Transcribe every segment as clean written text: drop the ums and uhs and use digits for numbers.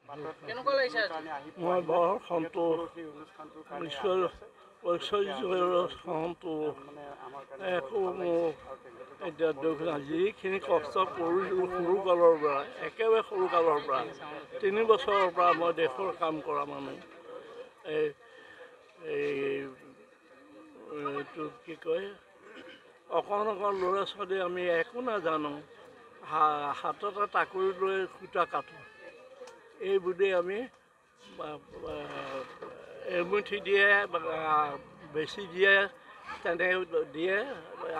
মই বৰ সন্তোষ নিশ্চয় ঐশ্বৰ্যৰ সন্তোষ একো মোৰ এতিয়া দুখ নাই যিখিনি কষ্ট কৰিছিলোঁ সৰুকালৰ পৰা একেবাৰে সৰুকালৰ পৰা 3 বছৰৰ পৰা মই দেশৰ কাম কৰা মানুহ এইটো কি কয় অকণ ল'ৰা ছোৱালী আমি একো নাজানো হাততে টাকুৰি লৈ সূতা কাটো এইবুলি আমি এমুঠি দিয়ে বেছি দিয়ে তেনে দিয়ে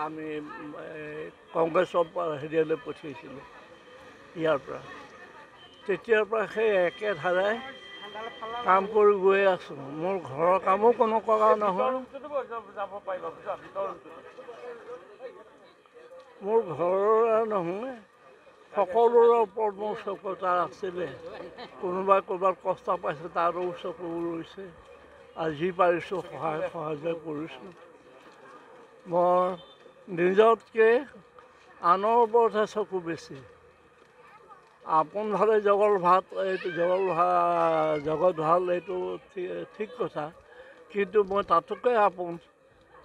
আমি কংগ্ৰেছৰ হেৰিয়ালৈ পঠিয়াইছিলোঁ ইয়াৰ পৰা তেতিয়াৰ পৰা সেই একেধাৰাই কাম কৰি গৈ আছোঁ মোৰ ঘৰৰ কামো কোনো কৰা নহয় মোৰ ঘৰৰ নহয় সকলোৰে ওপৰত মোৰ চকু তাৰ আছিলে কোনোবাই ক'ৰবাত কষ্ট পাইছে তাৰো চকু লৈছে আৰু যি পাৰিছোঁ সহায় কৰিছোঁ মই নিজতকৈ আনৰ ওপৰতহে চকু বেছি আপোন ভালে জগত ভাল এইটো জগত ভাল এইটো ঠিক কথা কিন্তু মই তাতোকৈ আপোন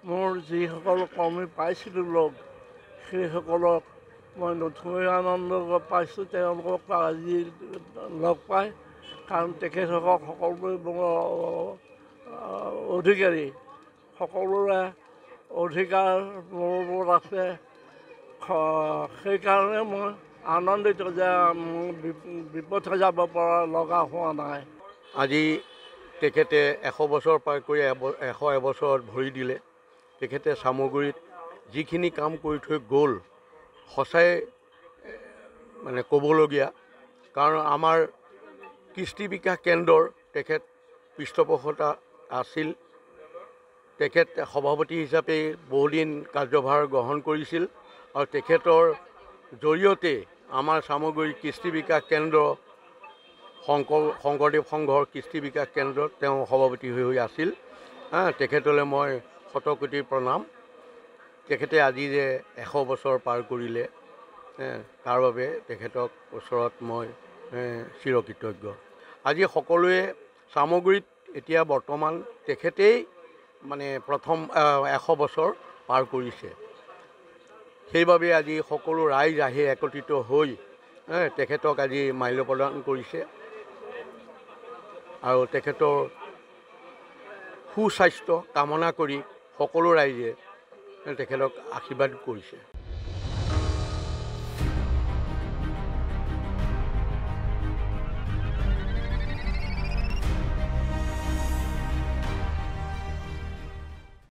মোৰ যিসকল কৰ্মী পাইছিলোঁ লগ সেইসকলক মই নথৈ আনন্দ পাইছোঁ তেওঁলোকক আজি লগ পাই কাৰণ তেখেতসকল সকলোৱে অধিকাৰী সকলোৰে অধিকাৰ মোৰ ওপৰত আছে সেইকাৰণে মই আনন্দিত যে বিপথে যাব পৰা লগা হোৱা নাই আজি তেখেতে 100 বছৰ পাৰ কৰি 101 বছৰত ভৰি দিলে তেখেতে চামগুৰিত যিখিনি কাম কৰি থৈ গ'ল সঁচাই মানে ক'বলগীয়া কাৰণ আমাৰ কৃষ্টি বিকাশ কেন্দ্ৰৰ তেখেত পৃষ্ঠপোষকতা আছিল তেখেত সভাপতি হিচাপে বহুদিন কাৰ্যভাৰ গ্ৰহণ কৰিছিল আৰু তেখেতৰ জৰিয়তে আমাৰ চামগুৰি কৃষ্টি বিকাশ কেন্দ্ৰ শংকৰদেৱ সংঘৰ কৃষ্টি বিকাশ কেন্দ্ৰত তেওঁ সভাপতি হৈ আছিল তেখেতলৈ মই শতকোটি প্ৰণাম তেখেতে আজি যে 100 বছৰ পাৰ কৰিলে তাৰ বাবে তেখেতক ওচৰত মই চিৰকৃতজ্ঞ আজি সকলোৱে চামগুৰিত এতিয়া বৰ্তমান তেখেতেই মানে প্ৰথম 100 বছৰ পাৰ কৰিছে সেইবাবে আজি সকলো ৰাইজ আহি একত্ৰিত হৈ তেখেতক আজি মাল্য প্ৰদান কৰিছে আৰু তেখেতৰ সুস্বাস্থ্য কামনা কৰি সকলো ৰাইজে তেখেতক আশীৰ্বাদ কৰিছে